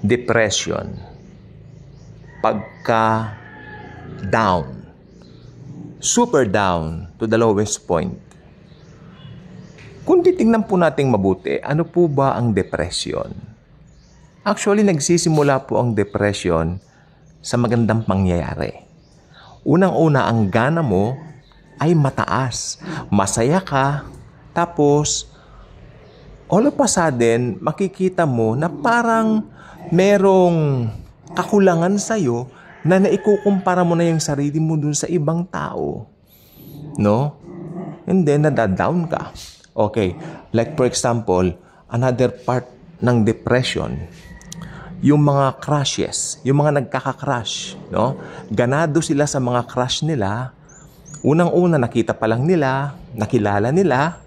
depression, pagka down, super down to the lowest point. Kung titingnan po nating mabuti, ano po ba ang depression? Actually, nagsisimula po ang depression sa magandang pangyayari. Unang-una, ang gana mo ay mataas. Masaya ka, tapos all of a sudden, makikita mo na parang merong kakulangan sa'yo na naikukumpara mo na yung sarili mo dun sa ibang tao. No? And then, nadadown ka. Okay, like for example, another part ng depression, yung mga crushes, yung mga nagkaka-crush, no? Ganado sila sa mga crush nila. Unang-una, nakita pa lang nila, nakilala nila,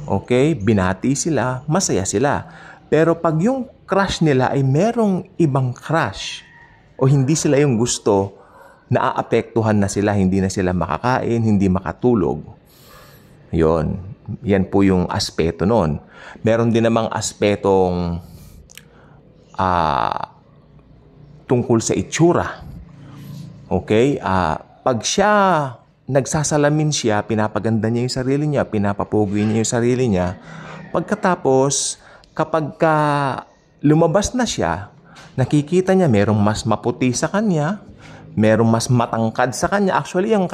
okay, binati sila, masaya sila. Pero pag yung crush nila ay merong ibang crush o hindi sila yung gusto, naaapektuhan na sila, hindi na sila makakain, hindi makatulog. Yan po yung aspeto nun. Meron din namang aspetong tungkol sa itsura. Okay? Pag siya, nagsasalamin siya, pinapaganda niya yung sarili niya, pinapapugi niya yung sarili niya, pagkatapos, kapag lumabas na siya, nakikita niya merong mas maputi sa kanya, merong mas matangkad sa kanya. Actually, yung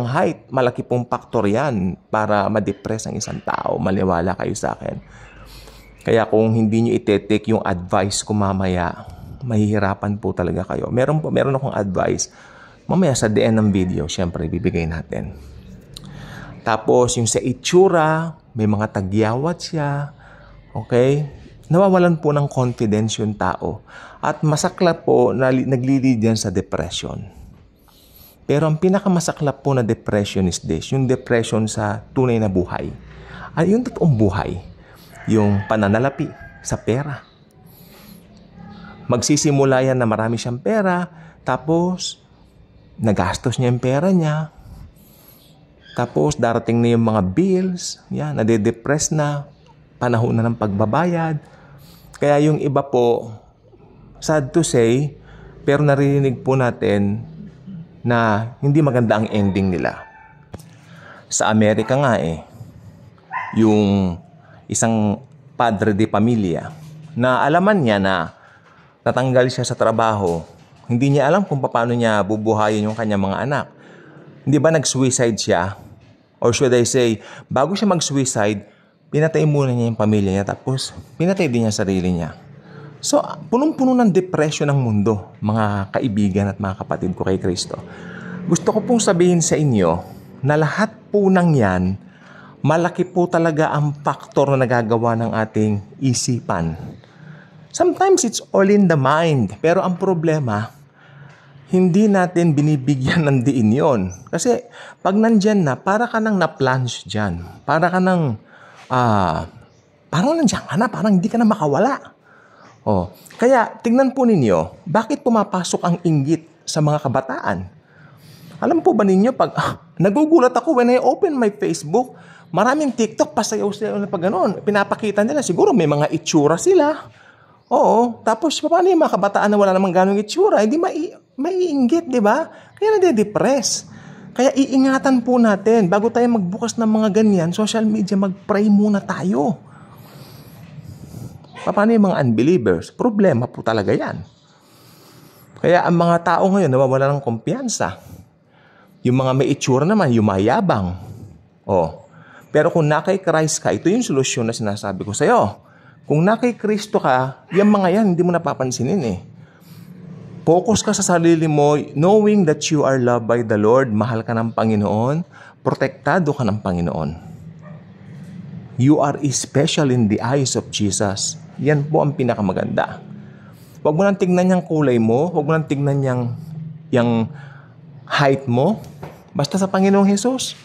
height, malaki pong faktor yan para ma-depress ang isang tao. Maniwala kayo sa akin. Kaya kung hindi nyo ite-take yung advice ko mamaya, mahihirapan po talaga kayo. Meron akong advice. Mamaya sa the end ng video, syempre, bibigay natin. Tapos, yung sa itsura, may mga tagyawat siya. Okay? Nawawalan po ng confidence yung tao. At masaklap po na naglilid yan sa depression. Pero ang pinakamasaklap po na depression is this, yung depression sa tunay na buhay. Ay, yung totoong buhay, yung pananalapi sa pera. Magsisimula yan na marami siyang pera, tapos nagastos niya yung pera niya, tapos darating na yung mga bills, yan, nade-depress na, panahon na ng pagbabayad. Kaya yung iba po, sad to say, pero narinig po natin na hindi maganda ang ending nila. Sa Amerika nga yung isang padre de pamilya na alaman niya na natanggal siya sa trabaho, hindi niya alam kung paano niya bubuhayin yung kanyang mga anak. Hindi ba nag-suicide siya? Or should I say, bago siya mag-suicide, pinatay muna niya yung pamilya niya, tapos pinatay din niya sarili niya. So, punong-puno ng depression ang mundo, mga kaibigan at mga kapatid ko kay Kristo. Gusto ko pong sabihin sa inyo na lahat po ng yan, malaki po talaga ang faktor na nagagawa ng ating isipan. Sometimes it's all in the mind. Pero ang problema, hindi natin binibigyan ng diin yon. Kasi pag nandyan na, para ka nang na-plunge dyan. Para ka nang, parang nandyan ka na, parang hindi ka na makawala. Kaya tingnan po ninyo, bakit pumapasok ang inggit sa mga kabataan? Alam po ba ninyo, pag nagugulat ako when I open my Facebook, maraming TikTok, pasayaw-sayaw na pag gano'n. Pinapakita nila, siguro may mga itsura sila. Tapos paano yung mga kabataan na wala namang ganong itsura? Hindi maiinggit, di ba? Kaya nade-depress. Kaya iingatan po natin, bago tayo magbukas ng mga ganyan, social media, mag-pray muna tayo. Paano yung mga unbelievers? Problema po talaga yan. Kaya ang mga tao ngayon nawawala ng kumpiyansa. Yung mga may itsura naman, yumayabang. Pero kung na kay Christ ka, ito yung solusyon na sinasabi ko sa'yo. Kung na kay Kristo ka, yung mga yan, hindi mo napapansinin Focus ka sa sarili mo, knowing that you are loved by the Lord, mahal ka ng Panginoon, protektado ka ng Panginoon. You are special in the eyes of Jesus. Yan po ang pinakamaganda. Huwag mo nang tignan yung kulay mo, huwag mo nang tignan yung height mo. Basta sa Panginoong Jesus,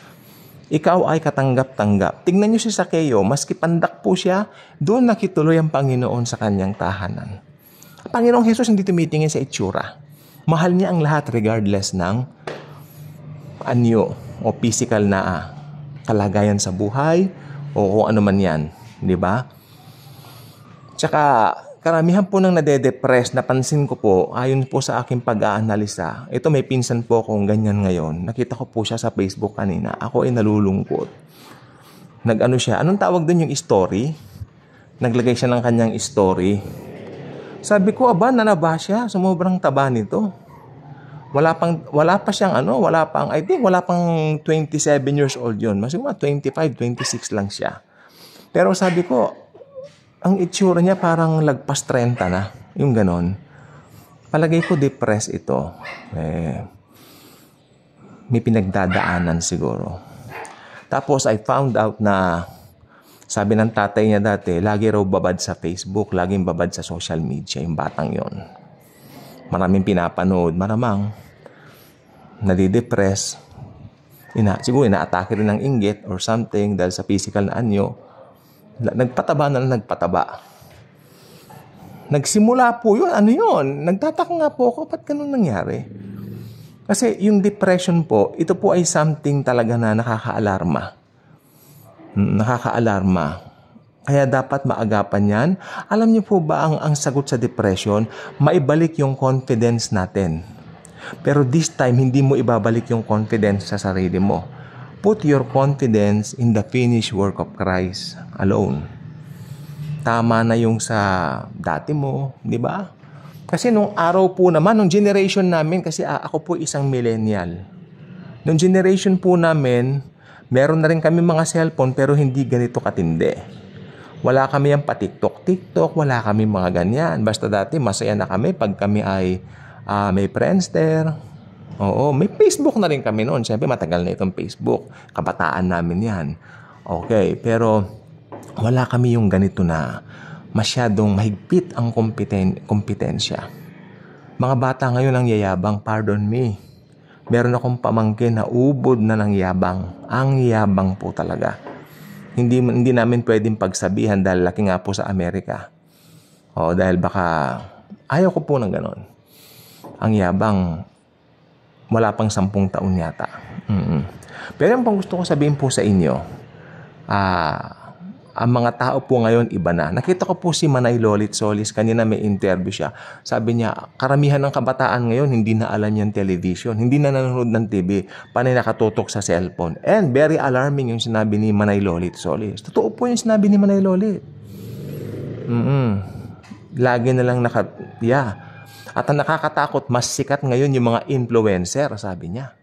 ikaw ay katanggap-tanggap. Tignan nyo si Zaccheo, maski pandak po siya, doon nakituloy ang Panginoon sa kanyang tahanan. Ang Panginoong Jesus hindi tumitingin sa itsura. Mahal niya ang lahat regardless ng anyo o physical na kalagayan sa buhay o kung ano man yan. Di ba? Tsaka, karamihan po ng nade-depress, napansin ko po, ayon po sa aking pag-aanalisa, ito may pinsan po akong ganyan ngayon. Nakita ko po siya sa Facebook kanina. Ako ay nalulungkot. Nag-ano siya, anong tawag doon yung story? Naglagay siya ng kanyang story. Sabi ko, aba, nanaba siya. Sumubrang taba nito. Wala pa siyang I think wala pang 27 years old yun. Mas 25, 26 lang siya. Pero sabi ko, ang itsura niya parang lagpas 30 na. Yung ganon. Palagay ko depressed ito. May pinagdadaanan siguro. Tapos I found out na sabi ng tatay niya dati, lagi raw babad sa Facebook, laging babad sa social media, yung batang yon. Maraming pinapanood, maramang nadidepress. Siguro inaatake rin ng inggit or something dahil sa physical na anyo. Nagpataba. Nagsimula po yun. Ano yun? Nagtataka nga po ako, ba't ganun nangyari? Kasi yung depression po, ito po ay something talaga na nakaka-alarma. Kaya dapat maagapan yan. Alam niyo po ba ang sagot sa depression? Maibalik yung confidence natin. Pero this time, hindi mo ibabalik yung confidence sa sarili mo. Put your confidence in the finished work of Christ alone. Tama na yung sa dati mo, di ba? Kasi nung araw po naman, nung generation namin, kasi ako po isang millennial. Nung generation po namin, meron na rin kami mga cellphone pero hindi ganito katindi. Wala kami yung pa-TikTok, wala kami mga ganyan. Basta dati masaya na kami pag kami ay may Friendster. Oo, may Facebook na rin kami noon. Siyempre matagal na itong Facebook. Kabataan namin yan. Okay, pero wala kami yung ganito na masyadong mahigpit ang kompetensya. Mga bata ngayon ang yayabang, pardon me. Meron akong pamangkin na ubod na ng yabang. Ang yabang po talaga. Hindi namin pwedeng pagsabihan dahil laki nga po sa Amerika. O dahil baka ayaw ko po ng ganon. Ang yabang, wala pang 10 taon yata. Pero yung pang gusto ko sabihin po sa inyo, ang mga tao po ngayon iba na. Nakita ko po si Manay Lolit Solis, kanina may interview siya. Sabi niya, karamihan ng kabataan ngayon hindi na alam yung television, hindi na nanonood ng TV, panay nakatutok sa cellphone. And very alarming yung sinabi ni Manay Lolit Solis. Totoo po yung sinabi ni Manay Lolit. Lagi na lang At ang nakakatakot, mas sikat ngayon yung mga influencer, sabi niya.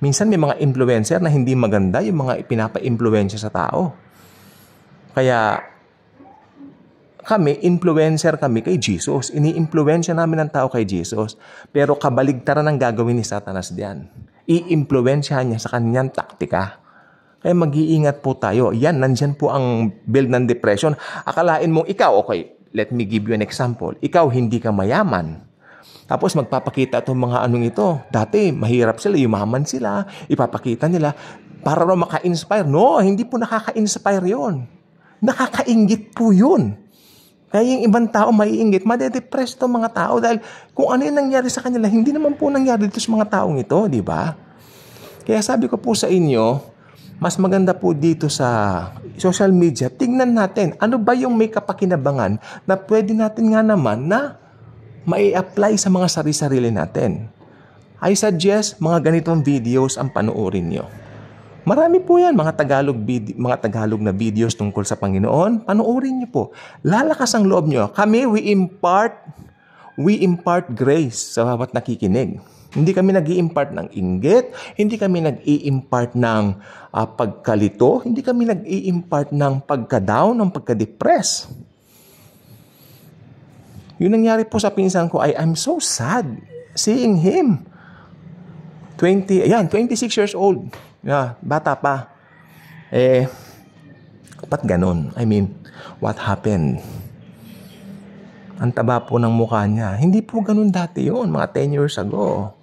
Minsan may mga influencer na hindi maganda yung mga pinapa-influensya sa tao. Kaya influencer kami kay Jesus. Ini-influensya namin ang tao kay Jesus. Pero kabaligtaran ang gagawin ni Satanas diyan. I-influensyahan niya sa kanyang taktika. Kaya mag-iingat po tayo. Yan, nandyan po ang build ng depression. Akalain mong ikaw, okay, let me give you an example. Ikaw, hindi ka mayaman. Tapos magpapakita itong mga anong ito. Dati, mahirap sila, yumaman sila. Ipapakita nila para raw maka-inspire. No, hindi po nakaka-inspire yon. Nakakainggit po yun. Kaya yung ibang tao maiinggit, madedepress itong mga tao dahil kung ano yung nangyari sa kanila, hindi naman po nangyari dito sa mga taong ito, di ba? Kaya sabi ko po sa inyo, mas maganda po dito sa social media, tingnan natin ano ba yung may kapakinabangan na pwede natin nga naman na mai-apply sa mga sarili-sarili natin. I suggest mga ganitong videos ang panoorin nyo. Marami po yan, mga Tagalog na videos tungkol sa Panginoon. Panoorin nyo po. Lalakas ang loob nyo. Kami, we impart grace sa bawat nakikinig. Hindi kami nag-i-impart ng inggit, hindi kami nag-i-impart ng pagkalito, hindi kami nag-i-impart ng pagka-down, ng pagka-depress. Yung nangyari po sa pinsan ko ay, I'm so sad seeing him. 26 years old. Yeah, bata pa. Ba't ganun? I mean, what happened? Ang taba po ng mukha niya. Hindi po ganun dati yun, mga 10 years ago.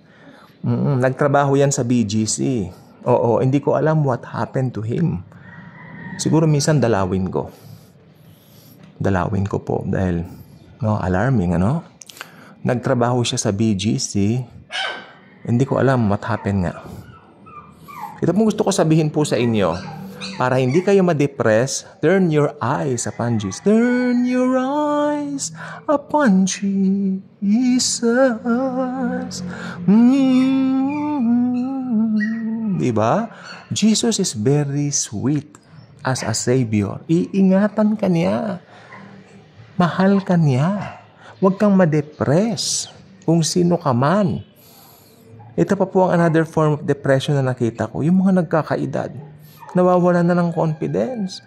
Nagtrabaho yan sa BGC. Oo, hindi ko alam what happened to him. Siguro minsan dalawin ko po dahil alarming, Nagtrabaho siya sa BGC. Hindi ko alam what happened nga. Ito pong gusto ko sabihin po sa inyo. Para hindi kayo ma-depress, turn your eyes upon Jesus. Turn your eyes eyes upon Jesus. Diba? Jesus is very sweet as a Savior. Iingatan ka niya. Mahal ka niya. Huwag kang ma-depress kung sino ka man. Ito pa po ang another form of depression na nakita ko. Yung mga nagkakaedad. Nawawalan na ng confidence.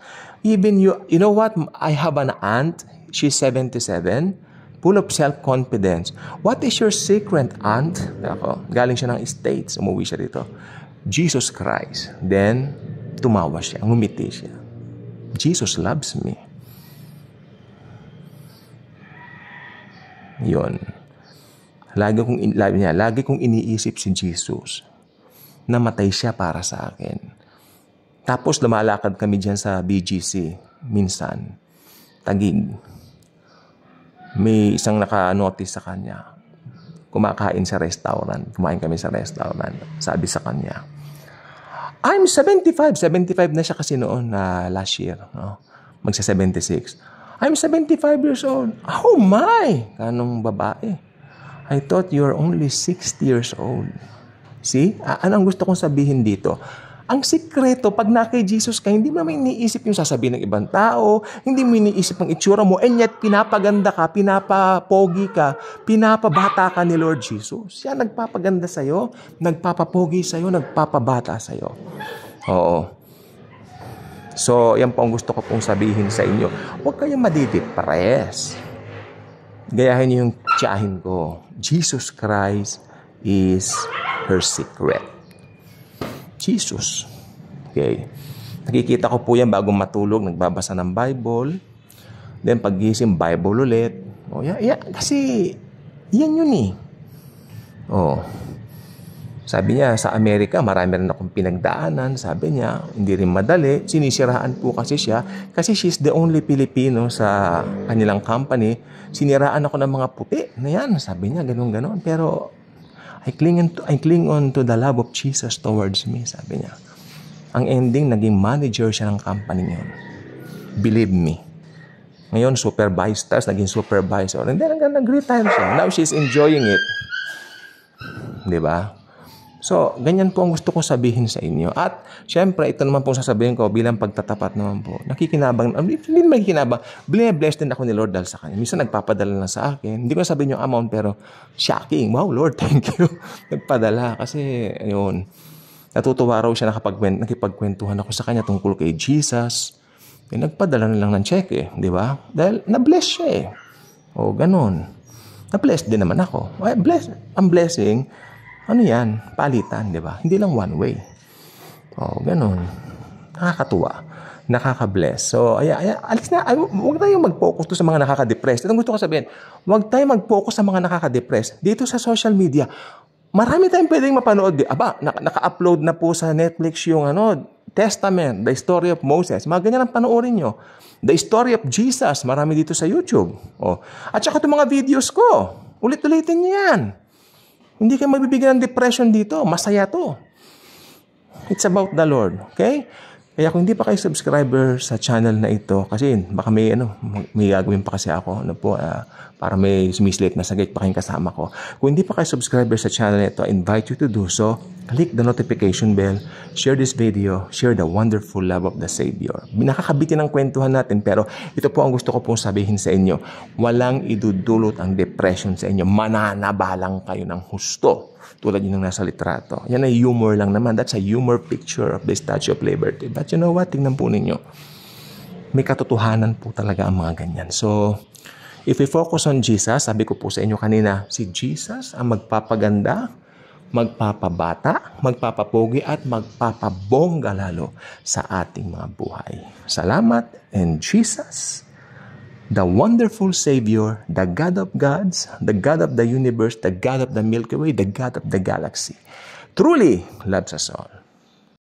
Even you know what? I have an aunt. She's 77. Full of self-confidence. What is your secret, aunt? Ako, galing siya ng States. Umuwi siya dito. Jesus Christ. Then, tumawa siya. Ngumiti siya. Jesus loves me. Yun. Lagi kong iniisip si Jesus. Namatay siya para sa akin. Tapos lumalakad kami dyan sa BGC. Minsan. Taguig. May isang naka-notice sa kanya. Kumakain sa restaurant. Kumain kami sa restaurant. Sabi sa kanya, I'm 75. 75 na siya kasi noon na last year. No? Magsa-76. I'm 75 years old. Oh my! Kanong babae. I thought you're only 60 years old. See? Anong gusto kong sabihin dito? Ang sikreto, pag na kay Jesus ka, hindi mo naman iniisip yung sasabihin ng ibang tao, hindi mo iniisip ang itsura mo, and yet pinapaganda ka, pinapapogi ka, pinapabata ka ni Lord Jesus. Siya nagpapaganda sa'yo, nagpapapogi sa'yo, nagpapabata sa'yo. Oo. So, yan po ang gusto ko pong sabihin sa inyo. Huwag kayong madidepress. Gayahin niyo yung tiyahin ko. Jesus Christ is her secret. Jesus. Okay. Nakikita ko po yan bago matulog, nagbabasa ng Bible. Then paggising, Bible ulit. Oh, yeah. Kasi, yan yun eh. Oh. Sabi niya, sa Amerika, marami rin akong pinagdaanan. Sabi niya, hindi rin madali. Sinisiraan po kasi siya. Kasi she's the only Filipino sa kanilang company. Siniraan ako ng mga puti. Na yan, sabi niya, ganun-ganon. Pero, I cling on to the love of Jesus towards me, sabi niya. Ang ending, naging manager siya ng company niyon. Believe me. Ngayon, supervisor, naging supervisor. And then, nag-retire siya. Now, she's enjoying it. Diba? So, ganyan po ang gusto kong sabihin sa inyo. At, syempre, ito naman po sasabihin ko bilang pagtatapat naman po. Nakikinabang, hindi naman nakikinabang. Blessed din ako ni Lord dahil sa kanya. Minsan nagpapadala na sa akin. Hindi ko sabihin yung amount, pero shocking. Wow, Lord, thank you. Nagpadala. Kasi, ayun, natutuwa raw siya nakipagkwentuhan ako sa kanya tungkol kay Jesus. Nagpadala na lang ng check eh. Di ba? Dahil na-bless siya eh. O, ganun. Na-bless din naman ako. Ang blessing, ano yan? Palitan, di ba? Hindi lang one way. Oh, ganun. Nakakatuwa. Nakaka-bless. So, alis na. Huwag tayong mag-focus sa mga nakaka-depress. Itong gusto ko sabihin, huwag tayong mag-focus sa mga nakaka-depress. Dito sa social media, marami tayong pwedeng mapanood. Naka-upload na po sa Netflix yung Testament, the story of Moses. Mga ganyan ang panoorin nyo. The story of Jesus, marami dito sa YouTube. Oh. At saka itong mga videos ko, ulit-ulitin nyo yan. Hindi kayo magbibigyan ng depression dito. Masaya to. It's about the Lord. Okay? Kaya kung hindi pa kayo subscriber sa channel na ito, kasi baka may gagawin pa kasi ako, para may sumislate na saglit pa kayong kasama ko. Kung hindi pa kayo subscriber sa channel na ito, I invite you to do so. Click the notification bell, share this video, share the wonderful love of the Savior. Nakakabitin ang kwentuhan natin, pero ito po ang gusto ko pong sabihin sa inyo. Walang idudulot ang depression sa inyo. Mananabalang kayo ng husto. Tulad yun ng nasa litrato. Yan ay humor lang naman. That's a humor picture of the Statue of Liberty. But you know what? Tingnan po ninyo. May katotohanan po talaga ang mga ganyan. So, if we focus on Jesus, sabi ko po sa inyo kanina, si Jesus ang magpapaganda, magpapabata, magpapapogi, at magpapabongga lalo sa ating mga buhay. Salamat, and Jesus, the wonderful Savior, the God of gods, the God of the universe, the God of the Milky Way, the God of the galaxy, truly loves us all.